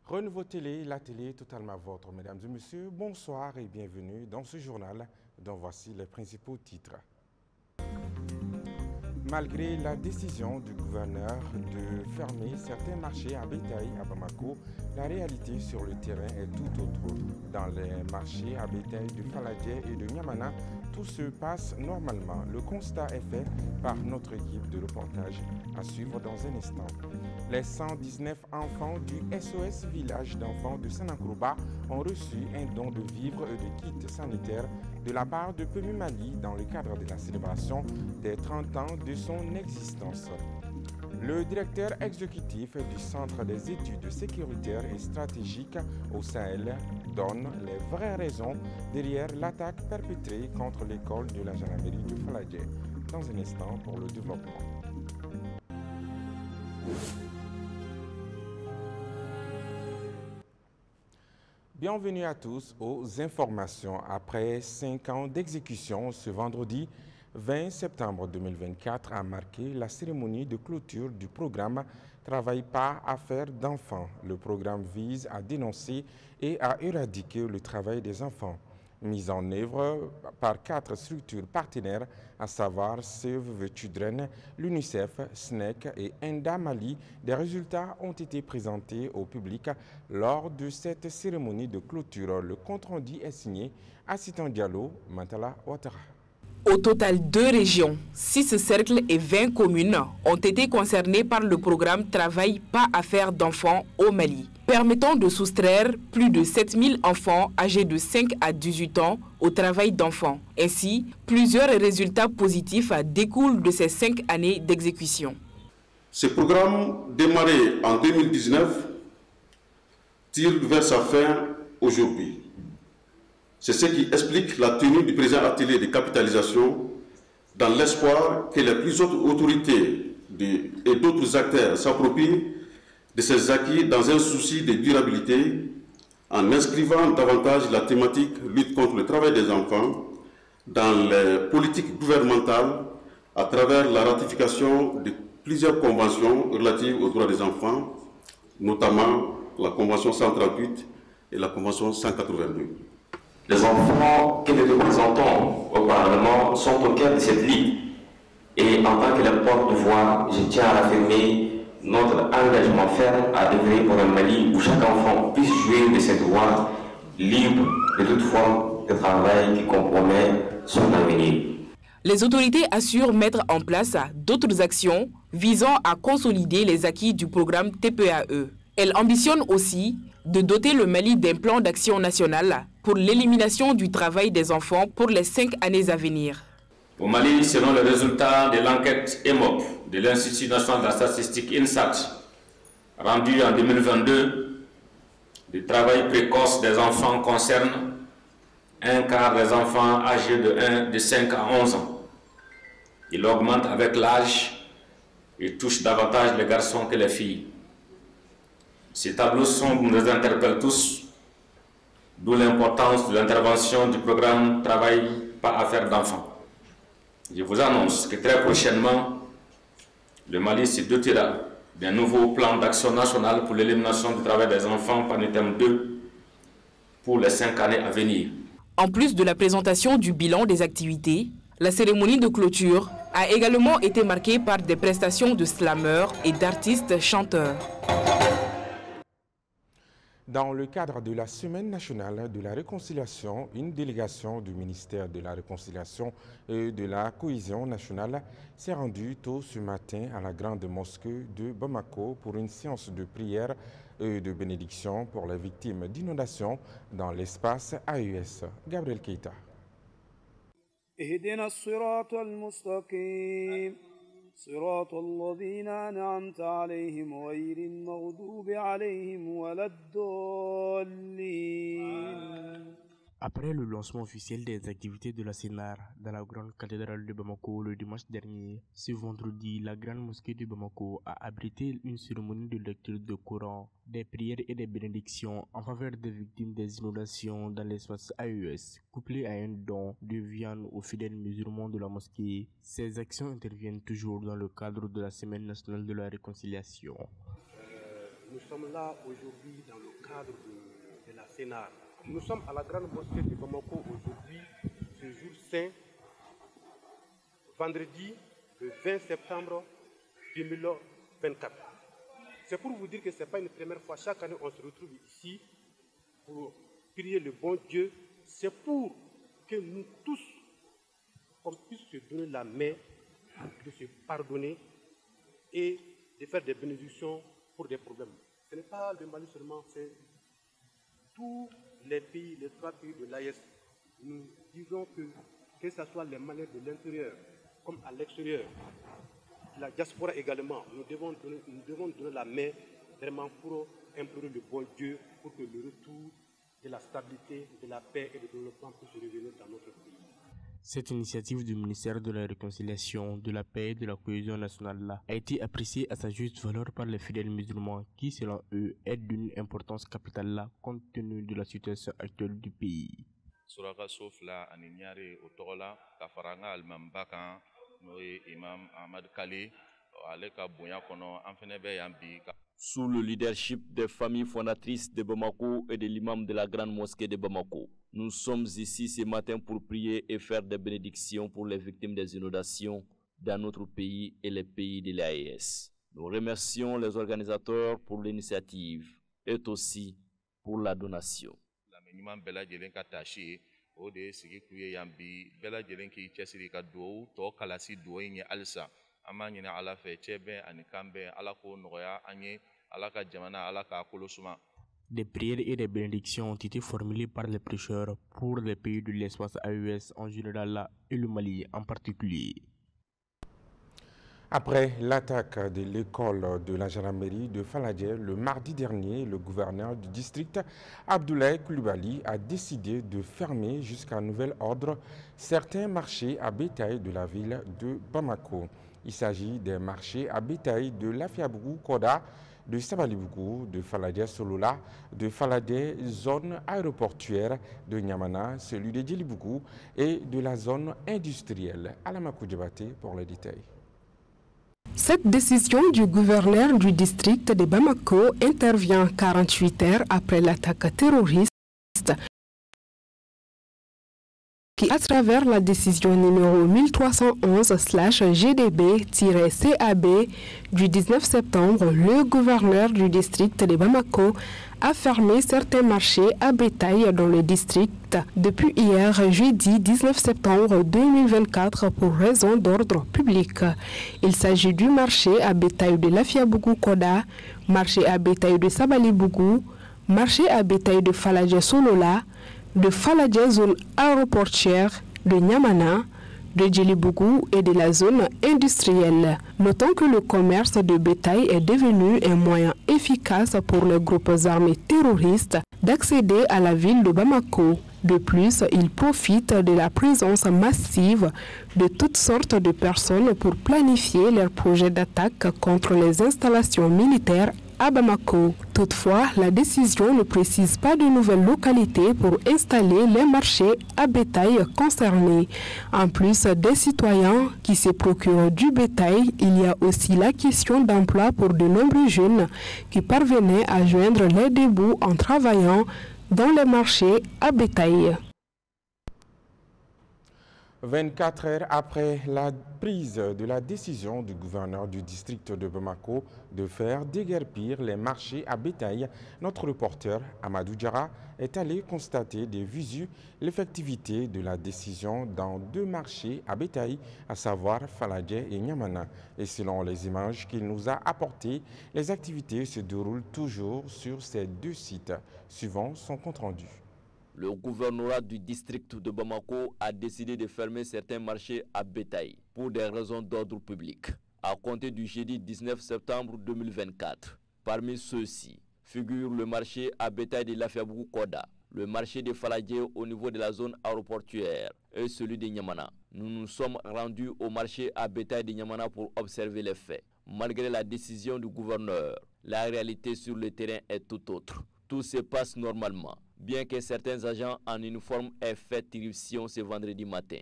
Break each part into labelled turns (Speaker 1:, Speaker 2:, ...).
Speaker 1: Renouveau Télé, la télé totalement vôtre. Mesdames et messieurs, bonsoir et bienvenue dans ce journal dont voici les principaux titres. Malgré la décision du gouverneur de fermer certains marchés à bétail à Bamako, la réalité sur le terrain est tout autre. Dans les marchés à bétail de Faladje et de Niamana, tout se passe normalement. Le constat est fait par notre équipe de reportage à suivre dans un instant. Les 119 enfants du SOS Village d'enfants de Sanakrouba ont reçu un don de vivres et de kits sanitaires de la part de Pemi Mali dans le cadre de la célébration des 30 ans de son existence. Le directeur exécutif du Centre des études sécuritaires et stratégiques au Sahel donne les vraies raisons derrière l'attaque perpétrée contre l'école de la gendarmerie de Faladje. Dans un instant pour le développement. Bienvenue à tous aux informations. Après 5 ans d'exécution, ce vendredi 20 septembre 2024 a marqué la cérémonie de clôture du programme Travail pas affaires d'enfants. Le programme vise à dénoncer et à éradiquer le travail des enfants. Mise en œuvre par 4 structures partenaires, à savoir Save the Children, l'UNICEF, SNEC et Enda Mali. Des résultats ont été présentés au public lors de cette cérémonie de clôture. Le compte-rendu est signé Assitan Diallo, Mantala Ouattara.
Speaker 2: Au total, 2 régions, 6 cercles et 20 communes ont été concernées par le programme Travail pas affaires d'enfants au Mali, permettant de soustraire plus de 7000 enfants âgés de 5 à 18 ans au travail d'enfants. Ainsi, plusieurs résultats positifs découlent de ces 5 années d'exécution.
Speaker 3: Ce programme, démarré en 2019, tire vers sa fin aujourd'hui. C'est ce qui explique la tenue du présent atelier de capitalisation dans l'espoir que les plus hautes autorités et d'autres acteurs s'approprient de ces acquis dans un souci de durabilité en inscrivant davantage la thématique lutte contre le travail des enfants dans les politiques gouvernementales à travers la ratification de plusieurs conventions relatives aux droits des enfants, notamment la Convention 138 et la Convention 182.
Speaker 4: Les enfants que nous représentons au Parlement sont au cœur de cette ligue. Et en tant que leur porte-voix, je tiens à affirmer notre engagement ferme à œuvrer pour un Mali où chaque enfant puisse jouir de ses droits libres de toute forme de travail qui compromet son avenir.
Speaker 2: Les autorités assurent mettre en place d'autres actions visant à consolider les acquis du programme TPAE. Elles ambitionnent aussi de doter le Mali d'un plan d'action national pour l'élimination du travail des enfants pour les 5 années à venir.
Speaker 5: Au Mali, selon les résultats de l'enquête EMOP de l'Institut national de la statistique INSAT, rendue en 2022, le travail précoce des enfants concerne un quart des enfants âgés de 5 à 11 ans. Il augmente avec l'âge et touche davantage les garçons que les filles. Ces tableaux sombres nous interpellent tous, d'où l'importance de l'intervention du programme Travail pas affaires d'enfants. Je vous annonce que très prochainement, le Mali se dotera d'un nouveau plan d'action national pour l'élimination du travail des enfants par le thème 2 pour les 5 années à venir.
Speaker 2: En plus de la présentation du bilan des activités, la cérémonie de clôture a également été marquée par des prestations de slameurs et d'artistes chanteurs.
Speaker 1: Dans le cadre de la Semaine nationale de la réconciliation, une délégation du ministère de la Réconciliation et de la Cohésion nationale s'est rendue tôt ce matin à la grande mosquée de Bamako pour une séance de prière et de bénédiction pour les victimes d'inondations dans l'espace AES. Gabriel Keita.
Speaker 6: صراط الذين أنعمت عليهم غير المغضوب عليهم ولا الضالين.
Speaker 7: Après le lancement officiel des activités de la CNAR dans la grande cathédrale de Bamako le dimanche dernier, ce vendredi, la grande mosquée de Bamako a abrité une cérémonie de lecture de Coran, des prières et des bénédictions en faveur des victimes des inondations dans l'espace AES, couplé à un don de viande aux fidèles musulmans de la mosquée. Ces actions interviennent toujours dans le cadre de la Semaine nationale de la réconciliation.
Speaker 8: nous sommes là aujourd'hui dans le cadre de la CENAR. Nous sommes à la grande mosquée de Bamako aujourd'hui, ce jour saint, vendredi le 20 septembre 2024. C'est pour vous dire que ce n'est pas une première fois. Chaque année, on se retrouve ici pour prier le bon Dieu. C'est pour que nous tous, on puisse se donner la main, de se pardonner et de faire des bénédictions pour des problèmes. Ce n'est pas le Mali seulement, c'est tous les pays, les 3 pays de l'AES. Nous disons que ce soit les Maliens de l'intérieur comme à l'extérieur, la diaspora également, nous devons donner la main vraiment pour implorer le bon Dieu pour que le retour de la stabilité, de la paix et du développement puisse revenir dans notre pays.
Speaker 7: Cette initiative du ministère de la Réconciliation, de la Paix et de la Cohésion nationale a été appréciée à sa juste valeur par les fidèles musulmans qui, selon eux, est d'une importance capitale compte tenu de la situation actuelle du pays.
Speaker 9: Suraka Sofla Aninyare Otola, Kafaranga Almambakan, Noé Imam Ahmad Kali, Aleka Boyakono, Anfenebe Yambi.
Speaker 10: Sous le leadership des familles fondatrices de Bamako et de l'imam de la grande mosquée de Bamako, nous sommes ici ce matin pour prier et faire des bénédictions pour les victimes des inondations dans notre pays et les pays de l'AES. Nous remercions les organisateurs pour l'initiative et aussi pour la donation.
Speaker 7: Des prières et des bénédictions ont été formulées par les prêcheurs pour les pays de l'espace AES en général et le Mali en particulier.
Speaker 1: Après l'attaque de l'école de la gendarmerie de Faladje le mardi dernier, le gouverneur du district, Abdoulaye Coulibaly, a décidé de fermer jusqu'à nouvel ordre certains marchés à bétail de la ville de Bamako. Il s'agit des marchés à bétail de Lafiabougou Koda, de Sabalibougou, de Faladje Solola, de Faladje zone aéroportuaire de Niamana, celui de Djelibougou et de la zone industrielle. Alamakou Djabate pour les détails.
Speaker 2: Cette décision du gouverneur du district de Bamako intervient 48 heures après l'attaque terroriste qui, à travers la décision numéro 1311/GDB-CAB du 19 septembre, le gouverneur du district de Bamako a fermé certains marchés à bétail dans le district depuis hier, jeudi 19 septembre 2024, pour raison d'ordre public. Il s'agit du marché à bétail de Lafiabougou Koda, marché à bétail de Sabalibougou, marché à bétail de Faladje Solola, de Faladje zone aéroportuaire de Niamana, de Djelibougou et de la zone industrielle. Notons que le commerce de bétail est devenu un moyen efficace pour les groupes armés terroristes d'accéder à la ville de Bamako. De plus, ils profitent de la présence massive de toutes sortes de personnes pour planifier leurs projets d'attaque contre les installations militaires à Bamako. Toutefois, la décision ne précise pas de nouvelles localités pour installer les marchés à bétail concernés. En plus des citoyens qui se procurent du bétail, il y a aussi la question d'emploi pour de nombreux jeunes qui parvenaient à joindre les deux bouts en travaillant dans les marchés à bétail.
Speaker 1: 24 heures après la prise de la décision du gouverneur du district de Bamako de faire déguerpir les marchés à bétail, notre reporter Amadou Diarra est allé constater de visu l'effectivité de la décision dans 2 marchés à bétail, à savoir Faladje et Niamana. Et selon les images qu'il nous a apportées, les activités se déroulent toujours sur ces 2 sites, suivant son compte-rendu.
Speaker 10: Le gouvernorat du district de Bamako a décidé de fermer certains marchés à bétail pour des raisons d'ordre public, à compter du jeudi 19 septembre 2024. Parmi ceux-ci figure le marché à bétail de Lafiabougou Koda, le marché de Faladje au niveau de la zone aéroportuaire et celui de Niamana. Nous nous sommes rendus au marché à bétail de Niamana pour observer les faits. Malgré la décision du gouverneur, la réalité sur le terrain est tout autre. Tout se passe normalement, bien que certains agents en uniforme aient fait irruption ce vendredi matin.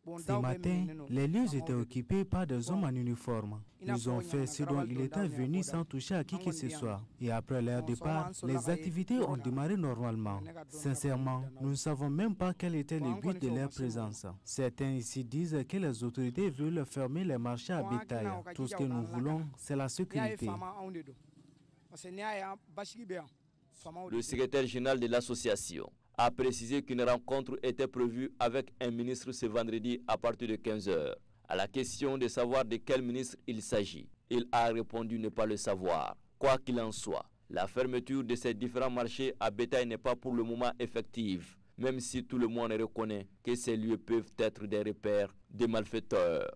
Speaker 11: Ce matin, les lieux étaient occupés par des hommes en uniforme. Ils ont fait ce dont il était venu sans toucher à qui que ce soit. Et après leur départ, les activités ont démarré normalement. Sincèrement, nous ne savons même pas quel était le but de leur présence. Certains ici disent que les autorités veulent fermer les marchés à bétail. Tout ce que nous voulons, c'est la sécurité.
Speaker 10: Le secrétaire général de l'association a précisé qu'une rencontre était prévue avec un ministre ce vendredi à partir de 15 h. À la question de savoir de quel ministre il s'agit, il a répondu ne pas le savoir. Quoi qu'il en soit, la fermeture de ces différents marchés à bétail n'est pas pour le moment effective, même si tout le monde reconnaît que ces lieux peuvent être des repères des malfaiteurs.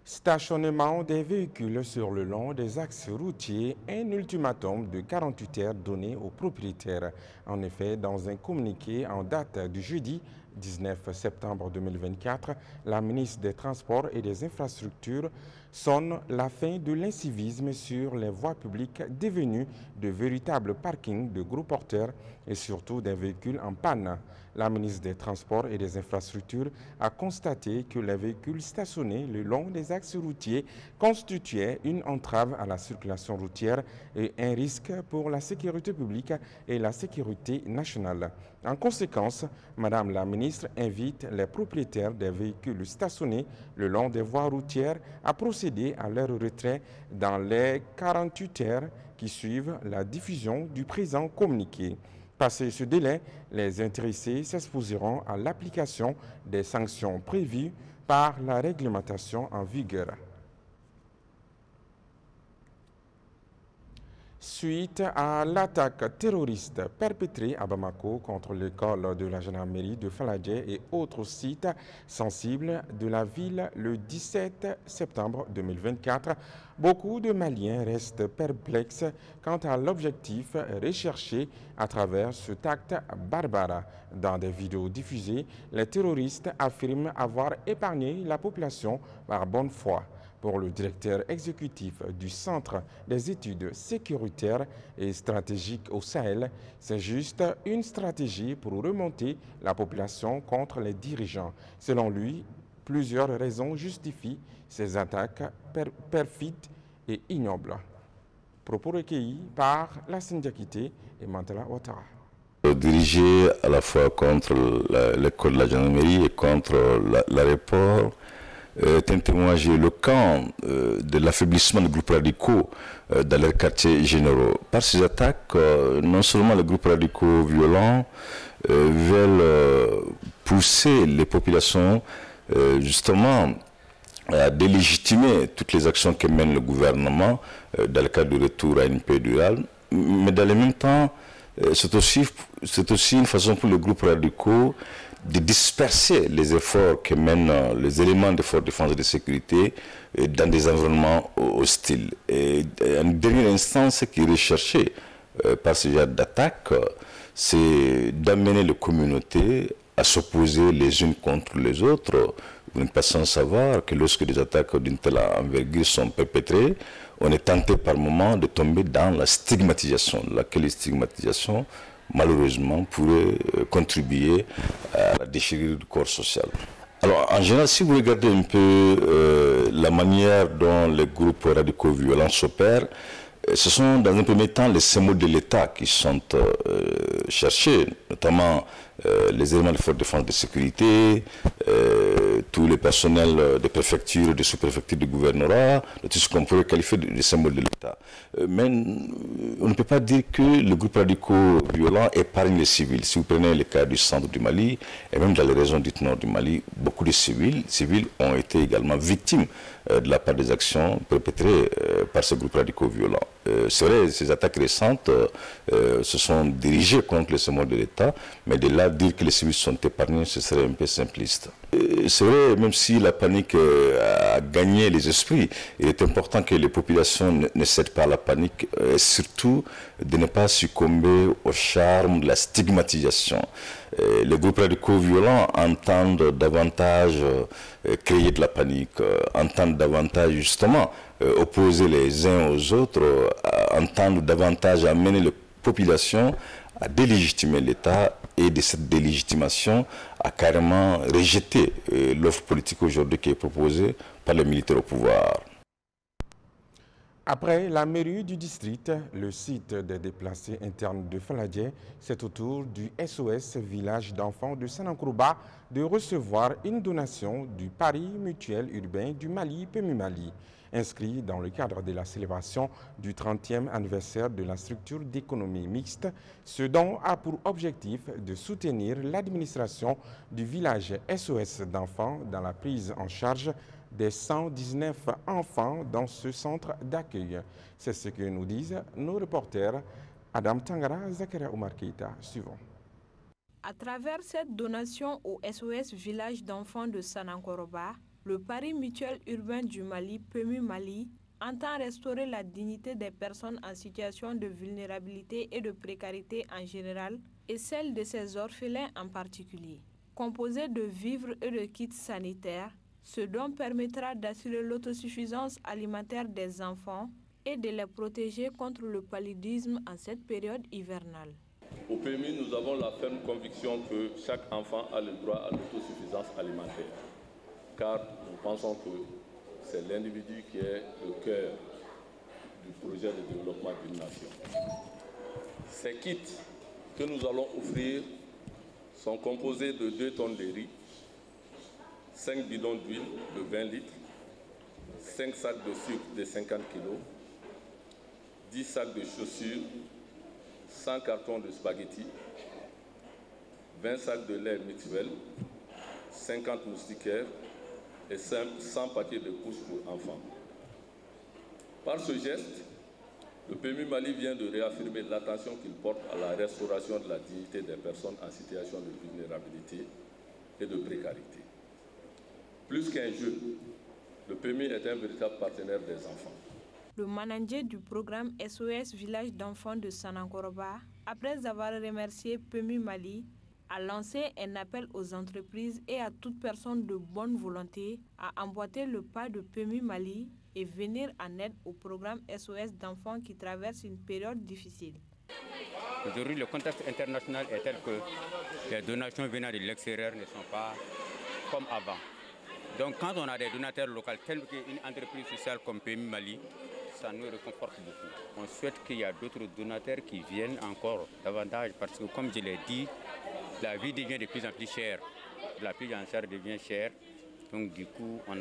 Speaker 1: Stationnement des véhicules sur le long des axes routiers, un ultimatum de 48 heures donné aux propriétaires. En effet, dans un communiqué en date du jeudi 19 septembre 2024, la ministre des Transports et des Infrastructures sonne la fin de l'incivisme sur les voies publiques devenues de véritables parkings de gros porteurs et surtout des véhicules en panne. La ministre des Transports et des Infrastructures a constaté que les véhicules stationnés le long des axes routiers constituaient une entrave à la circulation routière et un risque pour la sécurité publique et la sécurité nationale. En conséquence, Madame la ministre invite les propriétaires des véhicules stationnés le long des voies routières à procéder à leur retrait dans les 48 heures qui suivent la diffusion du présent communiqué. Passé ce délai, les intéressés s'exposeront à l'application des sanctions prévues par la réglementation en vigueur. Suite à l'attaque terroriste perpétrée à Bamako contre l'école de la gendarmerie de Faladje et autres sites sensibles de la ville le 17 septembre 2024, beaucoup de Maliens restent perplexes quant à l'objectif recherché à travers cet acte barbare. Dans des vidéos diffusées, les terroristes affirment avoir épargné la population par bonne foi. Pour le directeur exécutif du Centre des études sécuritaires et stratégiques au Sahel, c'est juste une stratégie pour remonter la population contre les dirigeants. Selon lui, plusieurs raisons justifient ces attaques perfides et ignobles. Propos recueillis par la Syndiacité et Mantala Ouattara.
Speaker 12: Dirigé à la fois contre l'école de la gendarmerie et contre l'aéroport, est un témoignage éloquent de l'affaiblissement des groupes radicaux dans leurs quartiers généraux. Par ces attaques, non seulement les groupes radicaux violents veulent pousser les populations justement à délégitimer toutes les actions que mène le gouvernement dans le cadre du retour à une paix durable, mais dans le même temps, c'est aussi une façon pour les groupes radicaux de disperser les efforts que mènent les éléments de force de défense et de sécurité dans des environnements hostiles. Et en dernière instance, ce qui est recherché par ce genre d'attaque, c'est d'amener les communautés à s'opposer les unes contre les autres. Vous n'êtes pas sans savoir que lorsque des attaques d'une telle envergure sont perpétrées, on est tenté par moments de tomber dans la stigmatisation, laquelle stigmatisation malheureusement pourrait contribuer à la déchirure du corps social. Alors en général, si vous regardez un peu la manière dont les groupes radicaux violents s'opèrent, ce sont dans un premier temps les symboles de l'État qui sont cherchés, notamment les éléments de force de défense de sécurité, tous les personnels des préfectures, des sous-préfectures, du gouvernorat, tout ce qu'on pourrait qualifier de symboles de l'État. Mais on ne peut pas dire que le groupe radicaux violent épargne les civils. Si vous prenez le cas du centre du Mali, et même dans les régions dites nord du Mali, beaucoup de civils ont été également victimes de la part des actions perpétrées par ces groupes radicaux violents. C'est vrai, ces attaques récentes se sont dirigées contre les symboles de l'État, mais de là dire que les civils sont épargnés, ce serait un peu simpliste. C'est vrai, même si la panique a gagné les esprits, il est important que les populations ne cèdent pas à la panique et surtout de ne pas succomber au charme de la stigmatisation. Les groupes radicaux violents entendent davantage créer de la panique, entendent davantage justement opposer les uns aux autres, entendent davantage amener les populations a délégitimé l'État et de cette délégitimation a carrément rejeté l'offre politique aujourd'hui qui est proposée par les militaires au pouvoir.
Speaker 1: Après la mairie du district, le site des déplacés internes de Faladje, c'est au tour du SOS Village d'enfants de Sanankourouba de recevoir une donation du Pari mutuel urbain du Mali, PMU Mali, inscrit dans le cadre de la célébration du 30e anniversaire de la structure d'économie mixte. Ce don a pour objectif de soutenir l'administration du village SOS d'enfants dans la prise en charge des 119 enfants dans ce centre d'accueil. C'est ce que nous disent nos reporters Adam Tangara, Zakaria Oumar Keita. Suivons.
Speaker 13: À travers cette donation au SOS Village d'enfants de Sanankourouba, le Pari mutuel urbain du Mali, PMU Mali, entend restaurer la dignité des personnes en situation de vulnérabilité et de précarité en général et celle de ces orphelins en particulier. Composé de vivres et de kits sanitaires, ce don permettra d'assurer l'autosuffisance alimentaire des enfants et de les protéger contre le paludisme en cette période hivernale.
Speaker 14: Au PMU, nous avons la ferme conviction que chaque enfant a le droit à l'autosuffisance alimentaire, car nous pensons que c'est l'individu qui est le cœur du projet de développement d'une nation. Ces kits que nous allons offrir sont composés de 2 tonnes de riz, 5 bidons d'huile de 20 litres, 5 sacs de sucre de 50 kg, 10 sacs de chaussures, 100 cartons de spaghettis, 20 sacs de lait mutuel, 50 moustiquaires et 100 paquets de couches pour enfants. Par ce geste, le PMU Mali vient de réaffirmer l'attention qu'il porte à la restauration de la dignité des personnes en situation de vulnérabilité et de précarité. Plus qu'un jeu, le PMU est un véritable partenaire des enfants.
Speaker 13: Le manager du programme SOS Village d'enfants de Sanankourouba, après avoir remercié PMU Mali, a lancé un appel aux entreprises et à toute personne de bonne volonté à emboîter le pas de PMU Mali et venir en aide au programme SOS d'enfants qui traverse une période difficile.
Speaker 15: Aujourd'hui, le contexte international est tel que les donations venant de l'extérieur ne sont pas comme avant. Donc quand on a des donateurs locaux tels qu'une entreprise sociale comme PMU Mali, ça nous réconforte beaucoup. On souhaite qu'il y ait d'autres donateurs qui viennent encore davantage parce que comme je l'ai dit, la vie devient de plus en plus chère, la prise en charge devient chère. Donc du coup, on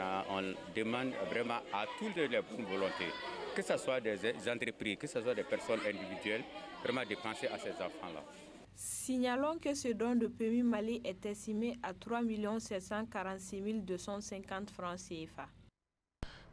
Speaker 15: demande vraiment à toutes les bonnes volontés, que ce soit des entreprises, que ce soit des personnes individuelles, vraiment de penser à ces enfants-là.
Speaker 13: Signalons que ce don de PMU Mali est estimé à 3 746 250 francs CFA.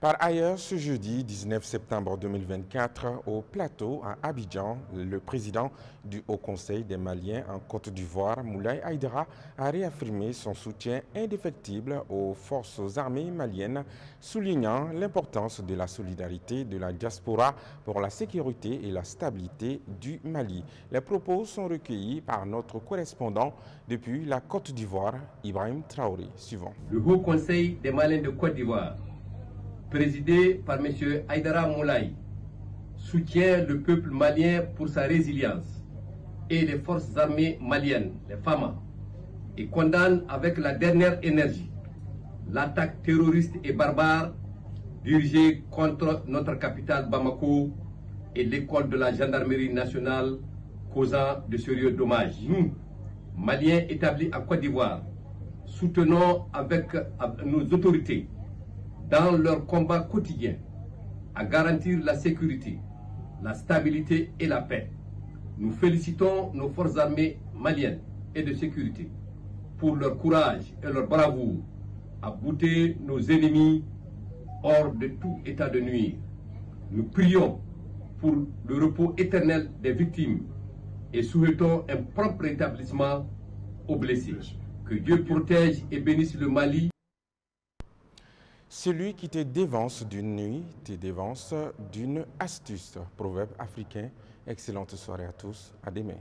Speaker 1: Par ailleurs, ce jeudi 19 septembre 2024, au plateau à Abidjan, le président du Haut Conseil des Maliens en Côte d'Ivoire, Moulay Aïdara, a réaffirmé son soutien indéfectible aux forces armées maliennes, soulignant l'importance de la solidarité de la diaspora pour la sécurité et la stabilité du Mali. Les propos sont recueillis par notre correspondant depuis la Côte d'Ivoire, Ibrahim Traoré. Suivant.
Speaker 16: Le Haut Conseil des Maliens de Côte d'Ivoire, présidé par M. Aïdara Moulay, soutient le peuple malien pour sa résilience et les forces armées maliennes, les FAMA, et condamne avec la dernière énergie l'attaque terroriste et barbare dirigée contre notre capitale Bamako et l'école de la gendarmerie nationale, causant de sérieux dommages. Nous, Maliens établis à Côte d'Ivoire, soutenons avec nos autorités dans leur combat quotidien à garantir la sécurité, la stabilité et la paix. Nous félicitons nos forces armées maliennes et de sécurité pour leur courage et leur bravoure à bouter nos ennemis hors de tout état de nuire. Nous prions pour le repos éternel des victimes et souhaitons un prompt rétablissement aux blessés. Que Dieu protège et bénisse le Mali.
Speaker 1: Celui qui te dévance d'une nuit te dévance d'une astuce. Proverbe africain. Excellente soirée à tous. À demain.